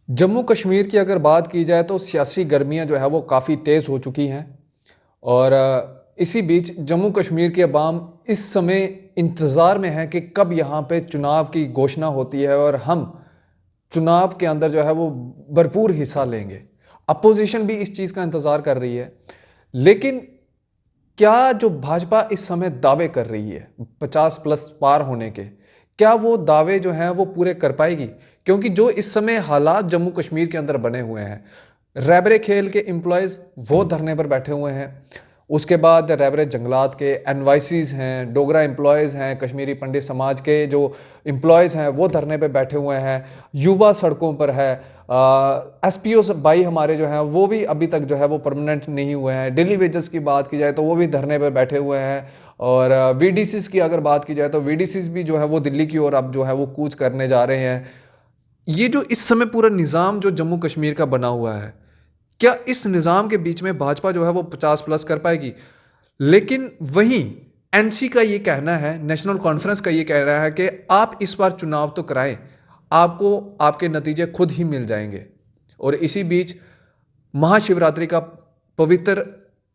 जम्मू कश्मीर की अगर बात की जाए तो सियासी गर्मियां जो है वो काफ़ी तेज़ हो चुकी हैं। और इसी बीच जम्मू कश्मीर के अवाम इस समय इंतज़ार में है कि कब यहाँ पे चुनाव की घोषणा होती है और हम चुनाव के अंदर जो है वो भरपूर हिस्सा लेंगे। अपोजिशन भी इस चीज़ का इंतज़ार कर रही है। लेकिन क्या जो भाजपा इस समय दावे कर रही है 50 प्लस पार होने के, क्या वो दावे जो हैं वो पूरे कर पाएगी? क्योंकि जो इस समय हालात जम्मू कश्मीर के अंदर बने हुए हैं, रैबरे खेल के एम्प्लॉयज़ वो धरने पर बैठे हुए हैं। उसके बाद रैबरे जंगलात के एनवाइसीज़ हैं, डोगरा एम्प्लॉयज़ हैं, कश्मीरी पंडित समाज के जो एम्प्लॉयज़ हैं वो धरने पे बैठे हुए हैं। युवा सड़कों पर है। एसपीओ भाई हमारे जो हैं वो भी अभी तक जो है वो परमानेंट नहीं हुए हैं। डेली वेजेस की बात की जाए तो वो भी धरने पे बैठे हुए हैं। और वीडीसीज़ की अगर बात की जाए तो वीडीसीज़ भी जो है वो दिल्ली की ओर अब जो है वो कूच करने जा रहे हैं। ये जो इस समय पूरा निज़ाम जो जम्मू कश्मीर का बना हुआ है, क्या इस निज़ाम के बीच में भाजपा जो है वो 50 प्लस कर पाएगी? लेकिन वहीं एनसी का ये कहना है, नेशनल कॉन्फ्रेंस का ये कहना है कि आप इस बार चुनाव तो कराएं, आपको आपके नतीजे खुद ही मिल जाएंगे। और इसी बीच महाशिवरात्रि का पवित्र,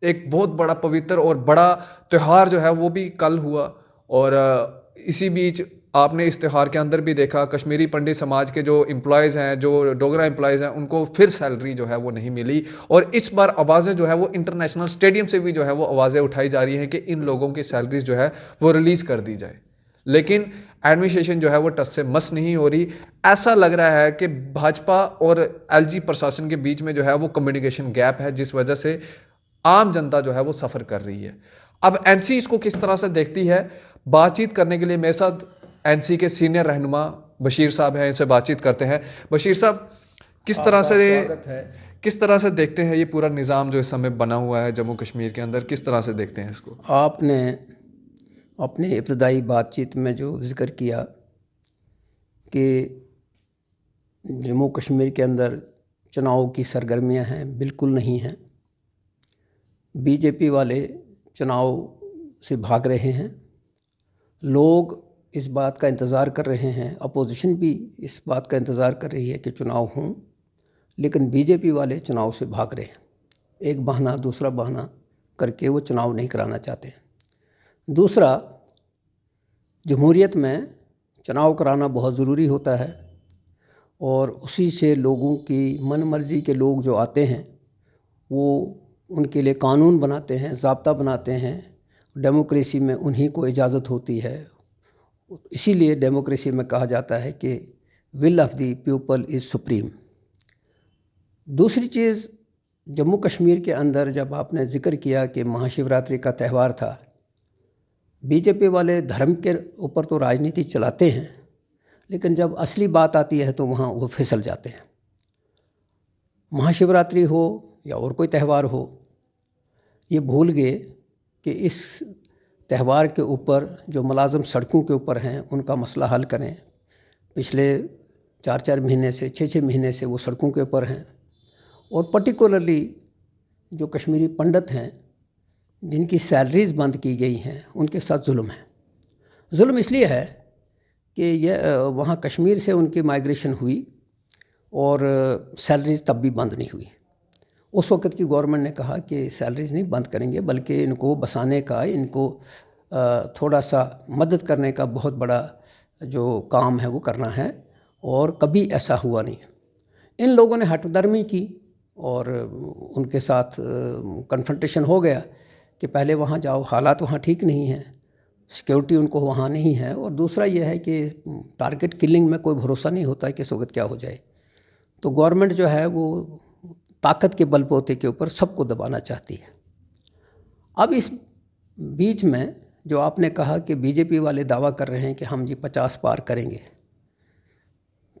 एक बहुत बड़ा पवित्र और बड़ा त्यौहार जो है वो भी कल हुआ। और इसी बीच आपने इस त्यौहार के अंदर भी देखा कश्मीरी पंडित समाज के जो एम्प्लॉयज़ हैं, जो डोगरा एम्प्लॉयज़ हैं, उनको फिर सैलरी जो है वो नहीं मिली। और इस बार आवाज़ें जो है वो इंटरनेशनल स्टेडियम से भी जो है वो आवाज़ें उठाई जा रही हैं कि इन लोगों की सैलरीज जो है वो रिलीज़ कर दी जाए। लेकिन एडमिनिस्ट्रेशन जो है वो टस से मस नहीं हो रही। ऐसा लग रहा है कि भाजपा और एलजी प्रशासन के बीच में जो है वो कम्युनिकेशन गैप है, जिस वजह से आम जनता जो है वो सफ़र कर रही है। अब एनसी इसको किस तरह से देखती है, बातचीत करने के लिए मेरे साथ एनसी के सीनियर रहनुमा बशीर साहब हैं, इनसे बातचीत करते हैं। बशीर साहब, किस तरह आपका से स्वागत है। किस तरह से देखते हैं ये पूरा निज़ाम जो इस समय बना हुआ है जम्मू कश्मीर के अंदर, किस तरह से देखते हैं इसको? आपने अपने इब्तदाई बातचीत में जो ज़िक्र किया कि जम्मू कश्मीर के अंदर चुनाव की सरगर्मियां हैं, बिल्कुल नहीं हैं। बीजेपी वाले चुनाव से भाग रहे हैं। लोग इस बात का इंतज़ार कर रहे हैं, अपोजिशन भी इस बात का इंतज़ार कर रही है कि चुनाव हों, लेकिन बीजेपी वाले चुनाव से भाग रहे हैं। एक बहाना दूसरा बहाना करके वो चुनाव नहीं कराना चाहते हैं। दूसरा, जमहूरियत में चुनाव कराना बहुत ज़रूरी होता है और उसी से लोगों की मन मर्ज़ी के लोग जो आते हैं वो उनके लिए कानून बनाते हैं, ज़ाब्ता बनाते हैं। डेमोक्रेसी में उन्हीं को इजाज़त होती है। इसीलिए डेमोक्रेसी में कहा जाता है कि will of the people is supreme. दूसरी चीज़, जम्मू कश्मीर के अंदर जब आपने ज़िक्र किया कि महाशिवरात्रि का त्यौहार था, बीजेपी वाले धर्म के ऊपर तो राजनीति चलाते हैं, लेकिन जब असली बात आती है तो वहाँ वो फिसल जाते हैं। महाशिवरात्रि हो या और कोई त्यौहार हो, ये भूल गए कि इस त्यौहार के ऊपर जो मुलाज़िम सड़कों के ऊपर हैं उनका मसला हल करें। पिछले 4-4 महीने से 6-6 महीने से वो सड़कों के ऊपर हैं। और पर्टिकुलरली जो कश्मीरी पंडित हैं जिनकी सैलरीज़ बंद की गई हैं, उनके साथ जुल्म है। जुल्म इसलिए है कि यह वहाँ कश्मीर से उनकी माइग्रेशन हुई और सैलरीज़ तब भी बंद नहीं हुई। उस वक़्त की गवर्नमेंट ने कहा कि सैलरीज़ नहीं बंद करेंगे, बल्कि इनको बसाने का, इनको थोड़ा सा मदद करने का बहुत बड़ा जो काम है वो करना है, और कभी ऐसा हुआ नहीं। इन लोगों ने हठधर्मी की और उनके साथ कन्फ्रंटेशन हो गया कि पहले वहाँ जाओ, हालात वहाँ ठीक नहीं हैं, सिक्योरिटी उनको वहाँ नहीं है, और दूसरा यह है कि टारगेट किलिंग में कोई भरोसा नहीं होता है कि इस वक्त क्या हो जाए। तो गवर्नमेंट जो है वो ताकत के बलबूते के ऊपर सबको दबाना चाहती है। अब इस बीच में जो आपने कहा कि बीजेपी वाले दावा कर रहे हैं कि हम जी 50 पार करेंगे,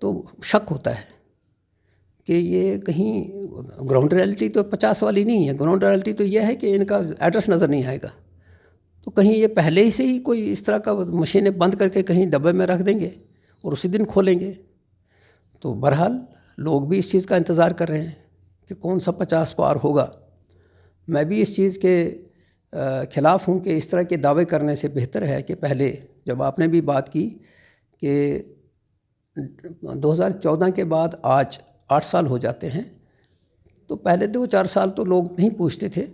तो शक होता है कि ये कहीं ग्राउंड रियलिटी तो 50 वाली नहीं है। ग्राउंड रियलिटी तो यह है कि इनका एड्रेस नज़र नहीं आएगा, तो कहीं ये पहले ही से ही कोई इस तरह का मशीनें बंद करके कहीं डब्बे में रख देंगे और उसी दिन खोलेंगे। तो बहरहाल लोग भी इस चीज़ का इंतज़ार कर रहे हैं कि कौन सा 50 पार होगा। मैं भी इस चीज़ के ख़िलाफ़ हूँ कि इस तरह के दावे करने से बेहतर है कि पहले, जब आपने भी बात की कि 2014 के बाद आज 8 साल हो जाते हैं। तो पहले 2-4 साल तो लोग नहीं पूछते थे,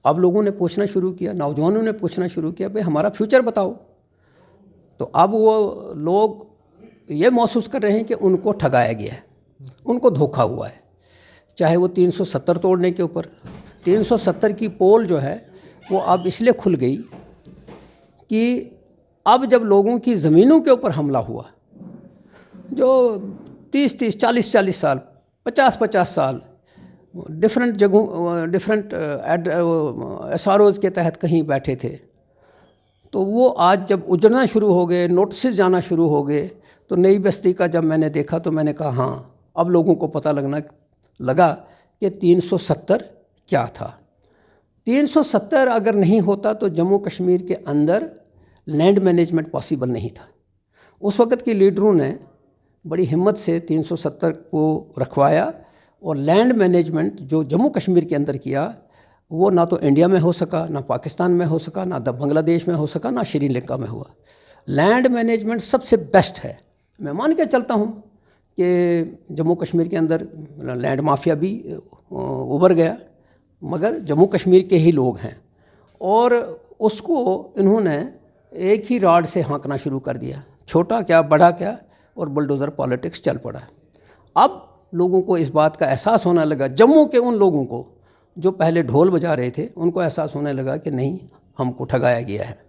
अब लोगों ने पूछना शुरू किया, नौजवानों ने पूछना शुरू किया, भाई हमारा फ्यूचर बताओ। तो अब वो लोग ये महसूस कर रहे हैं कि उनको ठगाया गया है, उनको धोखा हुआ है। चाहे वो 370 तोड़ने के ऊपर, 370 की पोल जो है वो अब इसलिए खुल गई कि अब जब लोगों की ज़मीनों के ऊपर हमला हुआ, जो 30-30, 40-40 साल, 50-50 साल डिफरेंट जगहों, डिफरेंट SROs के तहत कहीं बैठे थे, तो वो आज जब उजड़ना शुरू हो गए, नोटिस जाना शुरू हो गए, तो नई बस्ती का जब मैंने देखा तो मैंने कहा हाँ, अब लोगों को पता लगा कि 370 क्या था। 370 अगर नहीं होता तो जम्मू कश्मीर के अंदर लैंड मैनेजमेंट पॉसिबल नहीं था। उस वक़्त के लीडरों ने बड़ी हिम्मत से 370 को रखवाया और लैंड मैनेजमेंट जो जम्मू कश्मीर के अंदर किया, वो ना तो इंडिया में हो सका, ना पाकिस्तान में हो सका, ना बांग्लादेश में हो सका, ना श्रीलंका में हुआ। लैंड मैनेजमेंट सबसे बेस्ट है। मैं मान के चलता हूँ कि जम्मू कश्मीर के अंदर लैंड माफिया भी उभर गया, मगर जम्मू कश्मीर के ही लोग हैं, और उसको इन्होंने एक ही राड से हाँकना शुरू कर दिया, छोटा क्या बड़ा क्या, और बुलडोज़र पॉलिटिक्स चल पड़ा। अब लोगों को इस बात का एहसास होने लगा, जम्मू के उन लोगों को जो पहले ढोल बजा रहे थे, उनको एहसास होने लगा कि नहीं, हमको ठगाया गया है।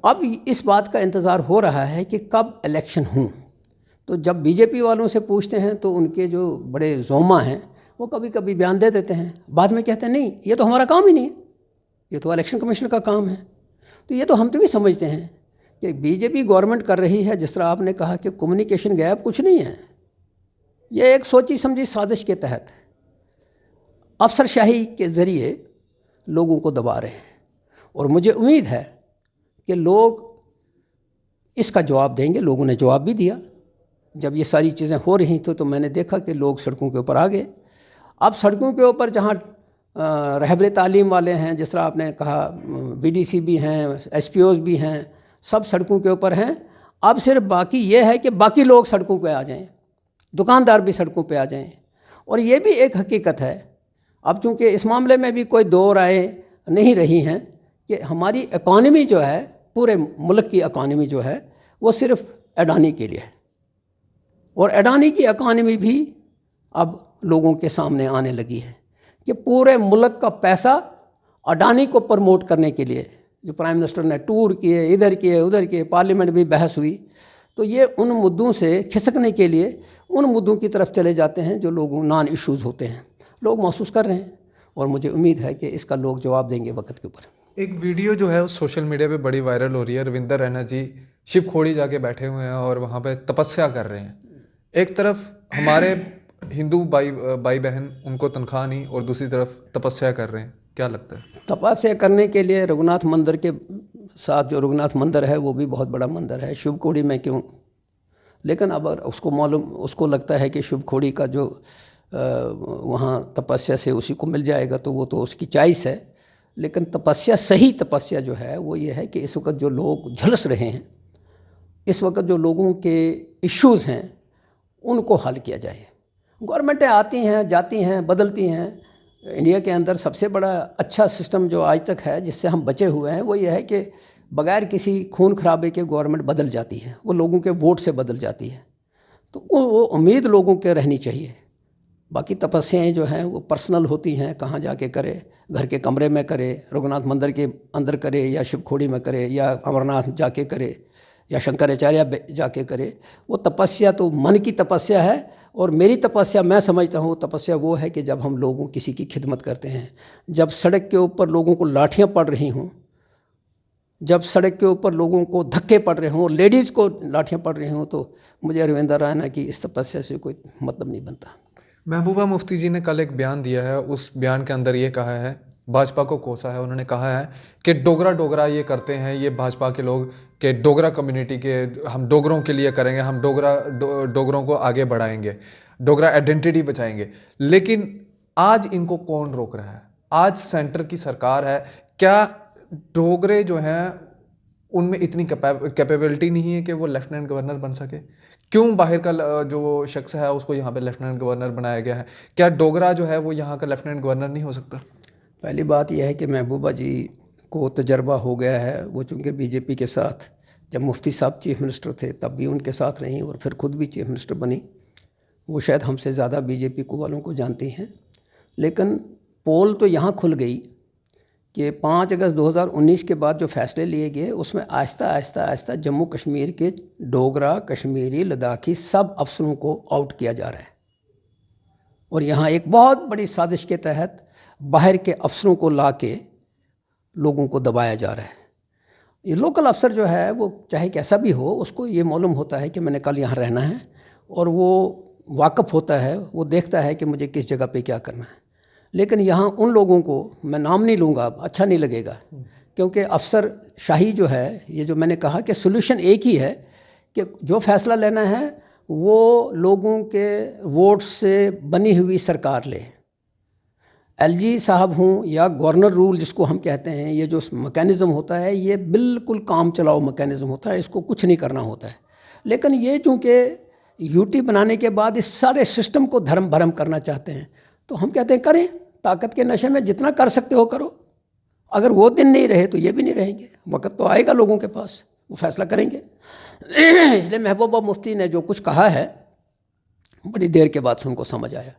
अब इस बात का इंतज़ार हो रहा है कि कब इलेक्शन हों। तो जब बीजेपी वालों से पूछते हैं तो उनके जो बड़े जोमा हैं वो कभी कभी बयान दे देते हैं, बाद में कहते हैं नहीं, ये तो हमारा काम ही नहीं है, ये तो इलेक्शन कमीशन का काम है। तो ये तो हम तो भी समझते हैं कि बीजेपी गवर्नमेंट कर रही है, जिस तरह आपने कहा कि कम्युनिकेशन गैप कुछ नहीं है, ये एक सोची समझी साजिश के तहत अफसरशाही के ज़रिए लोगों को दबा रहे हैं। और मुझे उम्मीद है कि लोग इसका जवाब देंगे। लोगों ने जवाब भी दिया। जब ये सारी चीज़ें हो रही थी तो मैंने देखा कि लोग सड़कों के ऊपर आ गए। अब सड़कों के ऊपर जहाँ रहबर तालीम वाले हैं, जिस तरह आपने कहा, BDC भी हैं, SPOs भी हैं, सब सड़कों के ऊपर हैं। अब सिर्फ बाकी ये है कि बाकी लोग सड़कों पे आ जाएं, दुकानदार भी सड़कों पे आ जाएं। और ये भी एक हकीकत है, अब चूँकि इस मामले में भी कोई दो राय नहीं रही हैं कि हमारी इकॉनमी जो है, पूरे मुल्क की इकॉनमी जो है, वो सिर्फ अडानी के लिए है। और अडानी की इकॉनमी भी अब लोगों के सामने आने लगी है कि पूरे मुल्क का पैसा अडानी को प्रमोट करने के लिए, जो प्राइम मिनिस्टर ने टूर किए, इधर किए उधर किए, पार्लियामेंट भी बहस हुई, तो ये उन मुद्दों से खिसकने के लिए उन मुद्दों की तरफ चले जाते हैं जो लोगों नॉन इश्यूज़ होते हैं। लोग महसूस कर रहे हैं और मुझे उम्मीद है कि इसका लोग जवाब देंगे वक्त के ऊपर। एक वीडियो जो है सोशल मीडिया पे बड़ी वायरल हो रही है। रविंदर रैना जी शिव खोड़ी जाके बैठे हुए हैं और वहाँ पे तपस्या कर रहे हैं। एक तरफ हमारे हिंदू भाई बहन उनको तनख्वाह नहीं, और दूसरी तरफ तपस्या कर रहे हैं। क्या लगता है? तपस्या करने के लिए रघुनाथ मंदिर के साथ जो रघुनाथ मंदिर है वो भी बहुत बड़ा मंदिर है, शिव खोड़ी में क्यों? लेकिन अब उसको लगता है कि शिव खोड़ी का जो वहाँ तपस्या से उसी को मिल जाएगा, तो वो तो उसकी चॉइस है। लेकिन तपस्या, सही तपस्या जो है वो ये है कि इस वक्त जो लोग झुलस रहे हैं, इस वक्त जो लोगों के इश्यूज़ हैं, उनको हल किया जाए। गवर्नमेंटें आती हैं, जाती हैं, बदलती हैं। इंडिया के अंदर सबसे बड़ा अच्छा सिस्टम जो आज तक है, जिससे हम बचे हुए हैं, वो ये है कि बगैर किसी खून खराबे के गवर्नमेंट बदल जाती है, वो लोगों के वोट से बदल जाती है। तो वो उम्मीद लोगों के रहनी चाहिए। बाकी तपस्याएं जो हैं वो पर्सनल होती हैं, कहाँ जाके करे, घर के कमरे में करे, रघुनाथ मंदिर के अंदर करे, या शिव खोड़ी में करे, या अमरनाथ जाके करे, या शंकराचार्य जाके करे। वो तपस्या तो मन की तपस्या है। और मेरी तपस्या, मैं समझता हूँ तपस्या वो है कि जब हम लोगों किसी की खिदमत करते हैं, जब सड़क के ऊपर लोगों को लाठियाँ पड़ रही हों, जब सड़क के ऊपर लोगों को धक्के पड़ रहे हों, लेडीज़ को लाठियाँ पड़ रही हों, तो मुझे रविंदर रैना की इस तपस्या से कोई मतलब नहीं बनता। महबूबा मुफ्ती जी ने कल एक बयान दिया है। उस बयान के अंदर ये कहा है, भाजपा को कोसा है। उन्होंने कहा है कि डोगरा ये करते हैं, ये भाजपा के लोग, कि डोगरा कम्युनिटी के, हम डोगरों के लिए करेंगे, हम डोगरों को आगे बढ़ाएंगे, डोगरा आइडेंटिटी बचाएंगे। लेकिन आज इनको कौन रोक रहा है? आज सेंटर की सरकार है। क्या डोगरे जो हैं उनमें इतनी कैपेबिलिटी नहीं है कि वो लेफ्टिनेंट गवर्नर बन सके? क्यों बाहर का जो शख्स है उसको यहाँ पे लेफ्टिनेंट गवर्नर बनाया गया है? क्या डोगरा जो है वो यहाँ का लेफ्टिनेंट गवर्नर नहीं हो सकता? पहली बात यह है कि महबूबा जी को तजर्बा हो गया है। वो चूँकि बीजेपी के साथ, जब मुफ्ती साहब चीफ मिनिस्टर थे तब भी उनके साथ रहीं और फिर खुद भी चीफ मिनिस्टर बनी। वो शायद हमसे ज़्यादा बीजेपी को वालों को जानती हैं। लेकिन पोल तो यहाँ खुल गई कि 5 अगस्त 2019 के बाद जो फैसले लिए गए उसमें आहिस्ता आहिस्ता आहिस्ता जम्मू कश्मीर के डोगरा, कश्मीरी, लद्दाखी सब अफसरों को आउट किया जा रहा है। और यहाँ एक बहुत बड़ी साजिश के तहत बाहर के अफसरों को ला के लोगों को दबाया जा रहा है। ये लोकल अफसर जो है वो चाहे कैसा भी हो, उसको ये मालूम होता है कि मैंने कल यहाँ रहना है और वो वाकफ़ होता है, वो देखता है कि मुझे किस जगह पे क्या करना है। लेकिन यहाँ उन लोगों को, मैं नाम नहीं लूँगा, अच्छा नहीं लगेगा, क्योंकि अफसर शाही जो है, ये जो मैंने कहा कि सोल्यूशन एक ही है कि जो फ़ैसला लेना है वो लोगों के वोट से बनी हुई सरकार ले। एलजी साहब हों या गवर्नर रूल जिसको हम कहते हैं, ये जो मैकेनिज़्म होता है ये बिल्कुल काम चलाओ मैकेनिज़्म होता है, इसको कुछ नहीं करना होता है। लेकिन ये चूँकि यूटी बनाने के बाद इस सारे सिस्टम को धर्म भरम करना चाहते हैं, तो हम कहते हैं करें, ताकत के नशे में जितना कर सकते हो करो। अगर वो दिन नहीं रहे तो ये भी नहीं रहेंगे। वक्त तो आएगा लोगों के पास, वो फैसला करेंगे। इसलिए महबूबा मुफ्ती ने जो कुछ कहा है बड़ी देर के बाद से उनको समझ आया।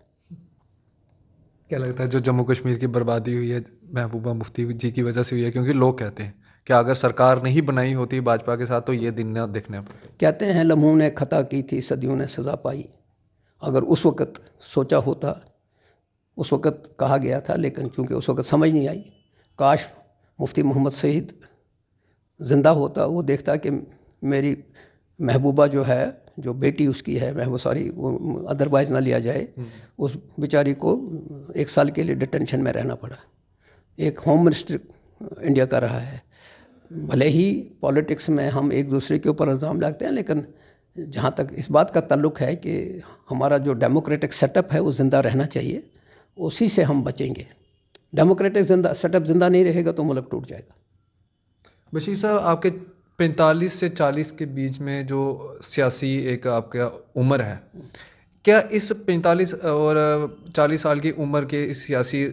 क्या लगता है जो जम्मू कश्मीर की बर्बादी हुई है महबूबा मुफ्ती जी की वजह से हुई है? क्योंकि लोग कहते हैं कि अगर सरकार नहीं बनाई होती भाजपा के साथ तो ये दिन न देखने पड़ते। कहते हैं लम्हों ने खता की थी, सदियों ने सज़ा पाई। अगर उस वक़्त सोचा होता, उस वक़्त कहा गया था, लेकिन चूँकि उस वक़्त समझ नहीं आई। काश मुफ्ती मोहम्मद सईद ज़िंदा होता, वो देखता कि मेरी महबूबा जो है, जो बेटी उसकी है, महबूबा सॉरी वो अदरवाइज़ ना लिया जाए, उस बेचारी को 1 साल के लिए डिटेंशन में रहना पड़ा। एक होम मिनिस्टर इंडिया का रहा है। भले ही पॉलिटिक्स में हम एक दूसरे के ऊपर इल्ज़ाम लगाते हैं, लेकिन जहाँ तक इस बात का ताल्लुक़ है कि हमारा जो डेमोक्रेटिक सेटअप है वो ज़िंदा रहना चाहिए, उसी से हम बचेंगे। डेमोक्रेटिक सेटअप ज़िंदा नहीं रहेगा तो मुल्क टूट जाएगा। बशीर साहब, आपके 45 से 40 के बीच में जो सियासी एक आपका उम्र है, क्या इस 45 और 40 साल की उम्र के इस सियासी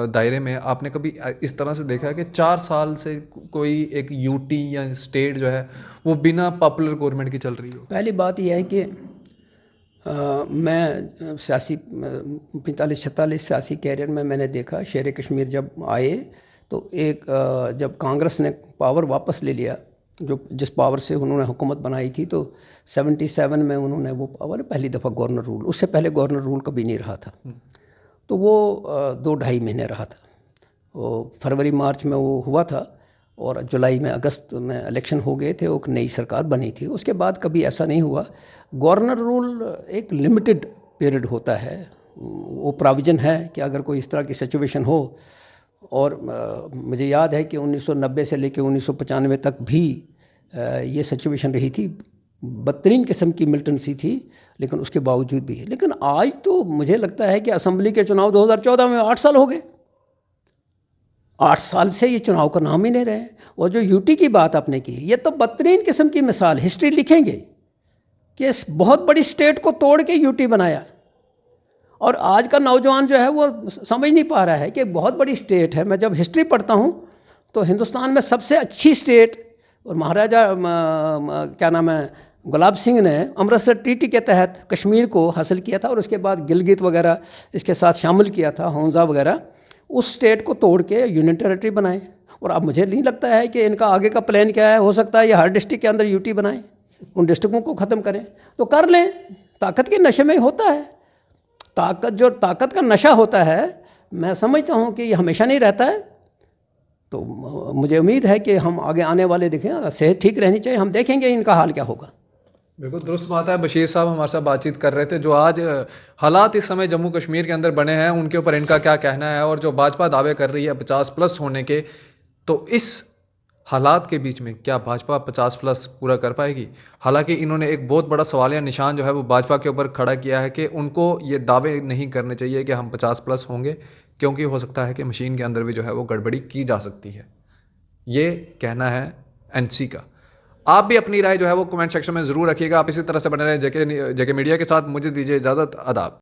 दायरे में आपने कभी इस तरह से देखा है कि 4 साल से कोई एक यूटी या स्टेट जो है वो बिना पॉपुलर गवर्नमेंट की चल रही हो? पहली बात यह है कि मैं सियासी 45-46 सियासी कैरियर में मैंने देखा, शेर कश्मीर जब आए तो एक जब कांग्रेस ने पावर वापस ले लिया, जो जिस पावर से उन्होंने हुकूमत बनाई थी, तो 77 में उन्होंने वो पावर, पहली दफ़ा गवर्नर रूल, उससे पहले गवर्नर रूल कभी नहीं रहा था। तो वो 2-2.5 महीने रहा था। वो फरवरी मार्च में वो हुआ था और जुलाई में, अगस्त में इलेक्शन हो गए थे, एक नई सरकार बनी थी। उसके बाद कभी ऐसा नहीं हुआ। गवर्नर रूल एक लिमिटेड पीरियड होता है, वो प्रोविज़न है कि अगर कोई इस तरह की सिचुएशन हो। और मुझे याद है कि 1990 से लेकर 1995 तक भी ये सिचुएशन रही थी। बदतरीन किस्म की मिलिटेंसी थी, लेकिन उसके बावजूद भी। लेकिन आज तो मुझे लगता है कि असम्बली के चुनाव 2014 में 8 साल हो गए। 8 साल से ये चुनाव का नाम ही नहीं रहे। और जो यूटी की बात आपने की, ये तो बदतरीन किस्म की मिसाल, हिस्ट्री लिखेंगे कि इस बहुत बड़ी स्टेट को तोड़ के यूटी बनाया। और आज का नौजवान जो है वो समझ नहीं पा रहा है कि बहुत बड़ी स्टेट है। मैं जब हिस्ट्री पढ़ता हूँ तो हिंदुस्तान में सबसे अच्छी स्टेट, और महाराजा क्या नाम है, गुलाब सिंह ने अमृतसर ट्रीटी के तहत कश्मीर को हासिल किया था और उसके बाद गिलगित वगैरह इसके साथ शामिल किया था, हौंजा वगैरह। उस स्टेट को तोड़ के यूनियन टेरेटरी बनाए। और अब मुझे नहीं लगता है कि इनका आगे का प्लान क्या है। हो सकता है ये हर डिस्ट्रिक्ट के अंदर यूटी बनाएं, उन डिस्ट्रिक्टों को ख़त्म करें, तो कर लें। ताकत के नशे में ही होता है। ताकत का नशा होता है, मैं समझता हूँ कि ये हमेशा नहीं रहता है। तो मुझे उम्मीद है कि हम आगे आने वाले देखें, सेहत ठीक रहनी चाहिए, हम देखेंगे इनका हाल क्या होगा। बिल्कुल दुरुस्त बात है। बशीर साहब हमारे साथ बातचीत कर रहे थे। जो आज हालात इस समय जम्मू कश्मीर के अंदर बने हैं उनके ऊपर इनका क्या कहना है, और जो भाजपा दावे कर रही है 50+ होने के, तो इस हालात के बीच में क्या भाजपा 50+ पूरा कर पाएगी? हालांकि इन्होंने एक बहुत बड़ा सवालिया निशान जो है वो भाजपा के ऊपर खड़ा किया है कि उनको ये दावे नहीं करने चाहिए कि हम 50+ होंगे, क्योंकि हो सकता है कि मशीन के अंदर भी जो है वो गड़बड़ी की जा सकती है। ये कहना है एनसी का। आप भी अपनी राय जो है वो कमेंट सेक्शन में ज़रूर रखिएगा। आप इसी तरह से बने रहें जेके मीडिया के साथ। मुझे दीजिए इजाज़त। आदाब।